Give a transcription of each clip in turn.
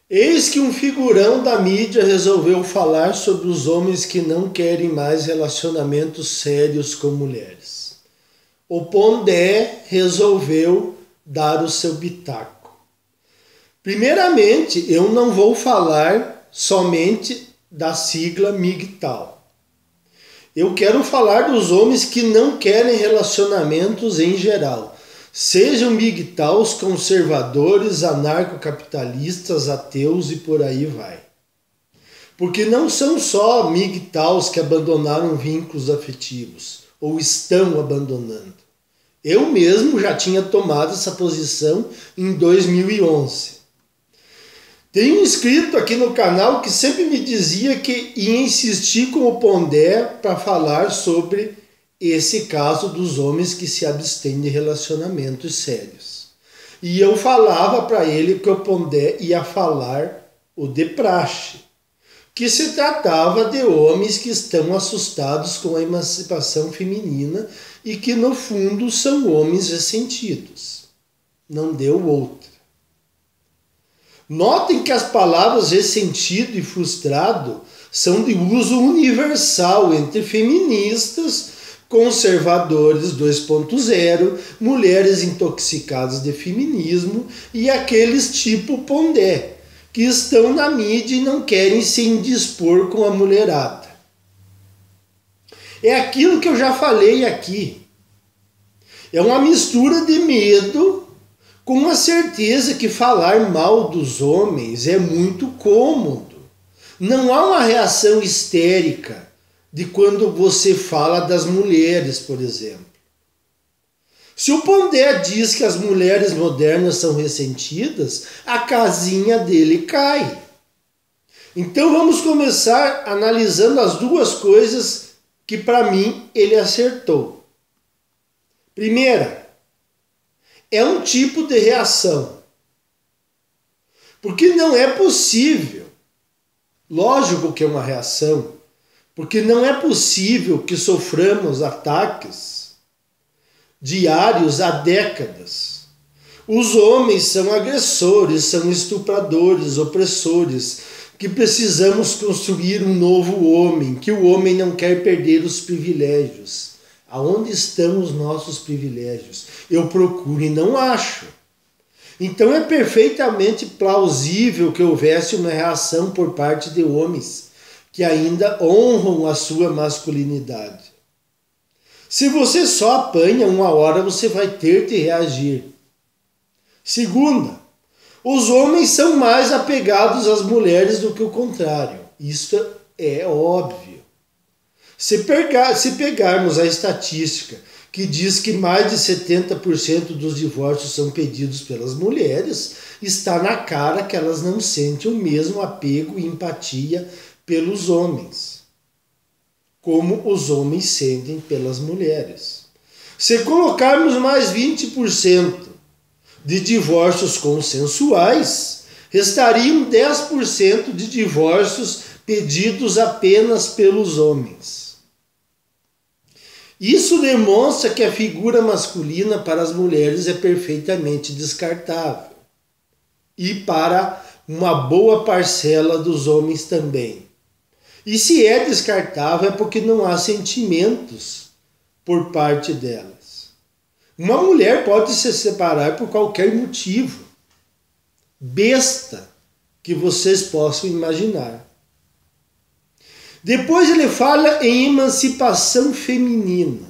Eis que um figurão da mídia resolveu falar sobre os homens que não querem mais relacionamentos sérios com mulheres. O Pondé resolveu dar o seu pitaco. Primeiramente, eu não vou falar somente da sigla MGTOW. Eu quero falar dos homens que não querem relacionamentos em geral. Sejam MGTOWs, conservadores, anarcocapitalistas, ateus e por aí vai. Porque não são só MGTOWs que abandonaram vínculos afetivos, ou estão abandonando. Eu mesmo já tinha tomado essa posição em 2011. Tem um inscrito aqui no canal que sempre me dizia que ia insistir com o Pondé para falar sobre esse caso dos homens que se abstêm de relacionamentos sérios. E eu falava para ele que o Pondé ia falar o de praxe, que se tratava de homens que estão assustados com a emancipação feminina e que no fundo são homens ressentidos. Não deu outra. Notem que as palavras ressentido e frustrado são de uso universal entre feministas, conservadores 2.0, mulheres intoxicadas de feminismo e aqueles tipo Pondé, que estão na mídia e não querem se indispor com a mulherada. É aquilo que eu já falei aqui. É uma mistura de medo com a certeza que falar mal dos homens é muito cômodo. Não há uma reação histérica de quando você fala das mulheres, por exemplo. Se o Pondé diz que as mulheres modernas são ressentidas, a casinha dele cai. Então vamos começar analisando as duas coisas que para mim ele acertou. Primeira, é um tipo de reação. Porque não é possível, lógico que é uma reação, porque não é possível que soframos ataques diários há décadas. Os homens são agressores, são estupradores, opressores, que precisamos construir um novo homem, que o homem não quer perder os privilégios. Aonde estão os nossos privilégios? Eu procuro e não acho. Então é perfeitamente plausível que houvesse uma reação por parte de homens que ainda honram a sua masculinidade. Se você só apanha, uma hora você vai ter que reagir. Segunda, os homens são mais apegados às mulheres do que o contrário. Isso é óbvio. Se pegarmos a estatística que diz que mais de 70% dos divórcios são pedidos pelas mulheres, está na cara que elas não sentem o mesmo apego e empatia pelos homens, como os homens sentem pelas mulheres. Se colocarmos mais 20% de divórcios consensuais, restariam 10% de divórcios pedidos apenas pelos homens. Isso demonstra que a figura masculina para as mulheres é perfeitamente descartável. E para uma boa parcela dos homens também. E se é descartável é porque não há sentimentos por parte delas. Uma mulher pode se separar por qualquer motivo besta que vocês possam imaginar. Depois ele fala em emancipação feminina.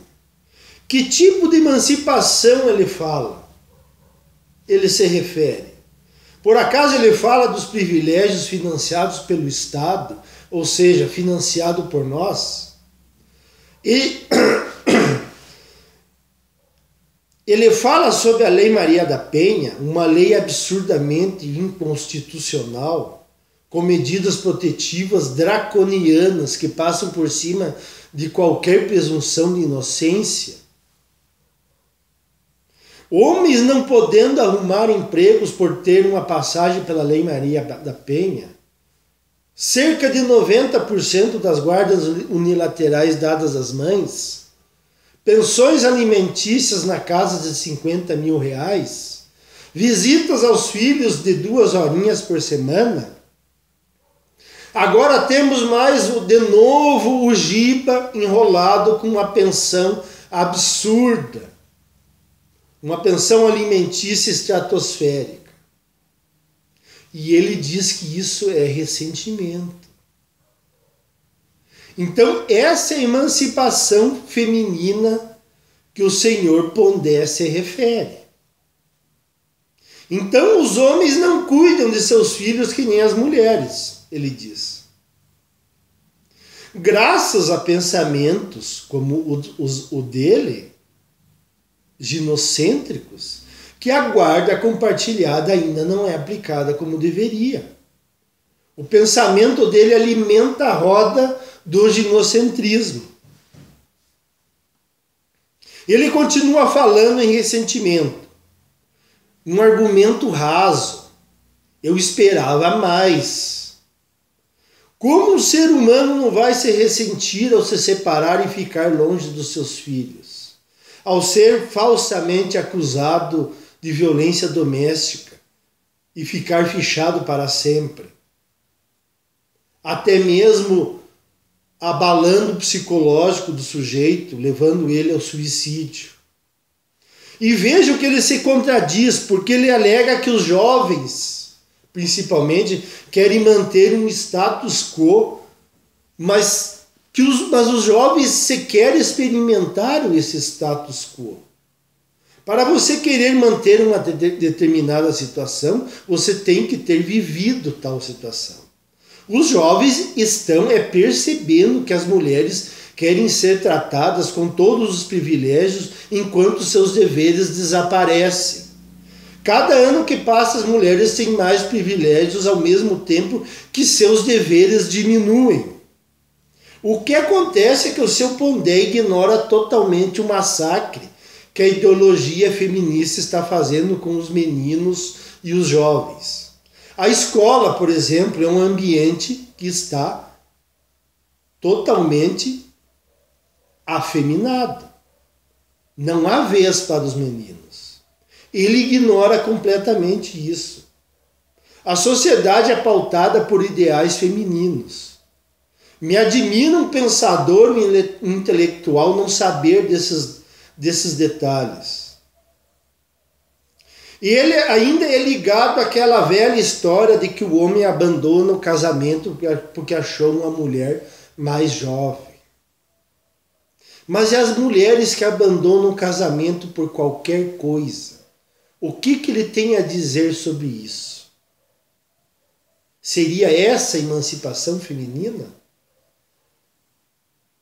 Que tipo de emancipação ele fala? Ele se refere. Por acaso ele fala dos privilégios financiados pelo Estado, ou seja, financiado por nós? E ele fala sobre a Lei Maria da Penha, uma lei absurdamente inconstitucional, com medidas protetivas draconianas que passam por cima de qualquer presunção de inocência. Homens não podendo arrumar empregos por ter uma passagem pela Lei Maria da Penha. Cerca de 90% das guardas unilaterais dadas às mães. Pensões alimentícias na casa de R$50 mil. visitas aos filhos de 2 horinhas por semana. Agora temos mais de novo o Giba enrolado com uma pensão absurda, uma pensão alimentícia estratosférica. E ele diz que isso é ressentimento. Então, essa é a emancipação feminina que o Senhor Pondé se refere. Então, os homens não cuidam de seus filhos que nem as mulheres, ele diz. Graças a pensamentos como o dele, ginocêntricos, que a guarda compartilhada ainda não é aplicada como deveria. O pensamento dele alimenta a roda do ginocentrismo. Ele continua falando em ressentimento. Um argumento raso. Eu esperava mais. Como um ser humano não vai se ressentir ao se separar e ficar longe dos seus filhos? Ao ser falsamente acusado de violência doméstica e ficar fichado para sempre? Até mesmo abalando o psicológico do sujeito, levando ele ao suicídio. E veja que ele se contradiz, porque ele alega que os jovens, principalmente, querem manter um status quo, mas os jovens sequer experimentaram esse status quo. Para você querer manter uma determinada situação, você tem que ter vivido tal situação. Os jovens estão percebendo que as mulheres querem ser tratadas com todos os privilégios enquanto seus deveres desaparecem. Cada ano que passa, as mulheres têm mais privilégios ao mesmo tempo que seus deveres diminuem. O que acontece é que o seu Pondé ignora totalmente o massacre que a ideologia feminista está fazendo com os meninos e os jovens. A escola, por exemplo, é um ambiente que está totalmente afeminado. Não há vez para os meninos. Ele ignora completamente isso. A sociedade é pautada por ideais femininos. Me admira um pensador intelectual não saber desses detalhes. E ele ainda é ligado àquela velha história de que o homem abandona o casamento porque achou uma mulher mais jovem. Mas e as mulheres que abandonam o casamento por qualquer coisa? O que ele tem a dizer sobre isso? Seria essa a emancipação feminina?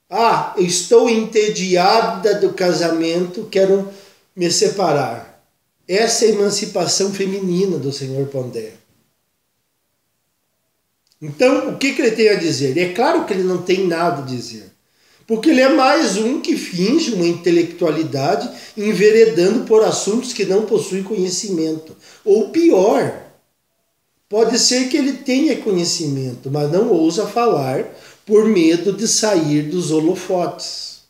Ah, eu estou entediada do casamento, quero me separar. Essa é a emancipação feminina do Senhor Pondé. Então, o que ele tem a dizer? É claro que ele não tem nada a dizer. Porque ele é mais um que finge uma intelectualidade enveredando por assuntos que não possuem conhecimento. Ou pior, pode ser que ele tenha conhecimento, mas não ousa falar por medo de sair dos holofotes.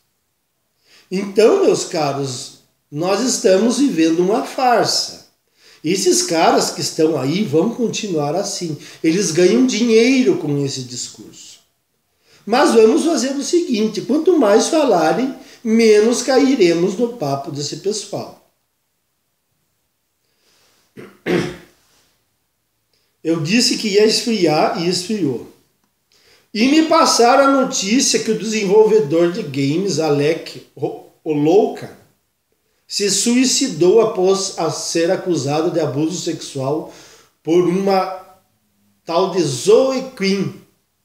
Então, meus caros, nós estamos vivendo uma farsa. Esses caras que estão aí vão continuar assim. Eles ganham dinheiro com esse discurso. Mas vamos fazer o seguinte, quanto mais falarem, menos cairemos no papo desse pessoal. Eu disse que ia esfriar e esfriou. E me passaram a notícia que o desenvolvedor de games, Alec Olouka, se suicidou após ser acusado de abuso sexual por uma tal de Zoe Quinn,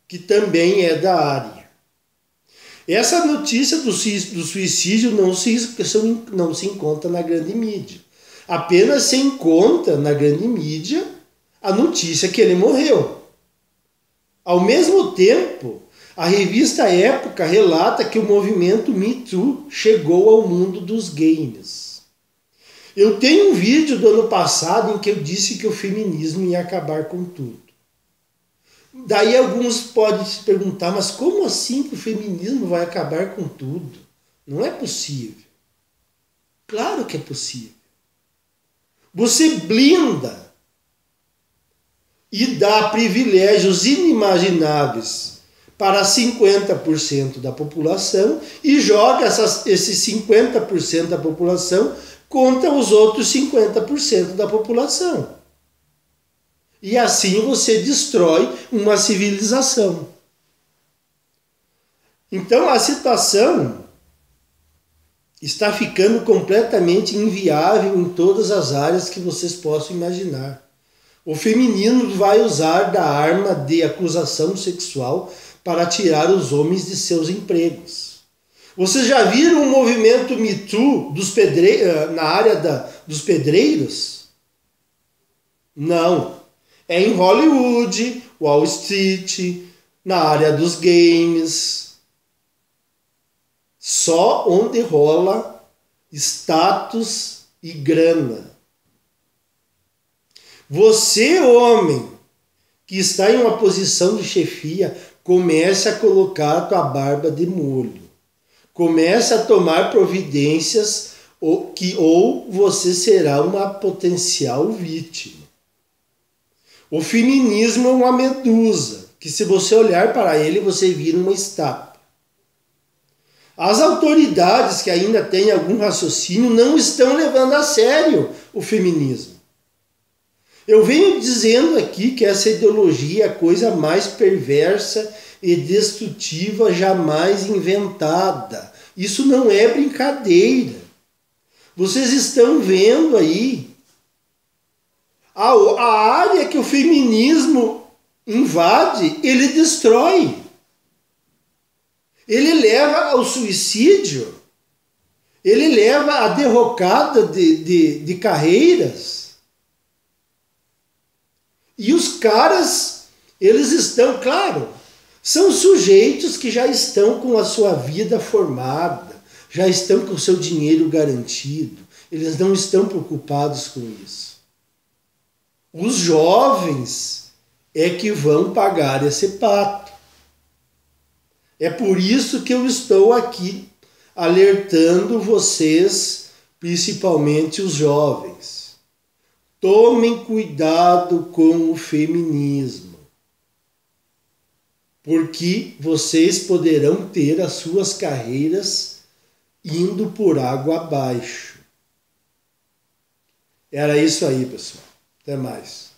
que também é da área. Essa notícia do suicídio não se encontra na grande mídia. Apenas se encontra na grande mídia a notícia que ele morreu. Ao mesmo tempo, a revista Época relata que o movimento Me Too chegou ao mundo dos games. Eu tenho um vídeo do ano passado em que eu disse que o feminismo ia acabar com tudo. Daí alguns podem se perguntar, mas como assim que o feminismo vai acabar com tudo? Não é possível. Claro que é possível. Você blinda e dá privilégios inimagináveis para 50% da população e joga esses 50% da população contra os outros 50% da população. E assim você destrói uma civilização. Então a situação está ficando completamente inviável em todas as áreas que vocês possam imaginar. O feminismo vai usar da arma de acusação sexual para tirar os homens de seus empregos. Vocês já viram o movimento Me Too na área dos pedreiros? Não. É em Hollywood, Wall Street, na área dos games. Só onde rola status e grana. Você, homem, que está em uma posição de chefia, comece a colocar a tua barba de molho. Comece a tomar providências ou você será uma potencial vítima. O feminismo é uma medusa, que se você olhar para ele, você vira uma estátua. As autoridades que ainda têm algum raciocínio não estão levando a sério o feminismo. Eu venho dizendo aqui que essa ideologia é a coisa mais perversa e destrutiva jamais inventada. Isso não é brincadeira. Vocês estão vendo aí a área que o feminismo invade, ele destrói. Ele leva ao suicídio, ele leva à derrocada de carreiras. E os caras, eles estão, claro, são sujeitos que já estão com a sua vida formada, já estão com o seu dinheiro garantido, eles não estão preocupados com isso. Os jovens é que vão pagar esse pato. É por isso que eu estou aqui alertando vocês, principalmente os jovens. Tomem cuidado com o feminismo, porque vocês poderão ter as suas carreiras indo por água abaixo. Era isso aí, pessoal. Até mais.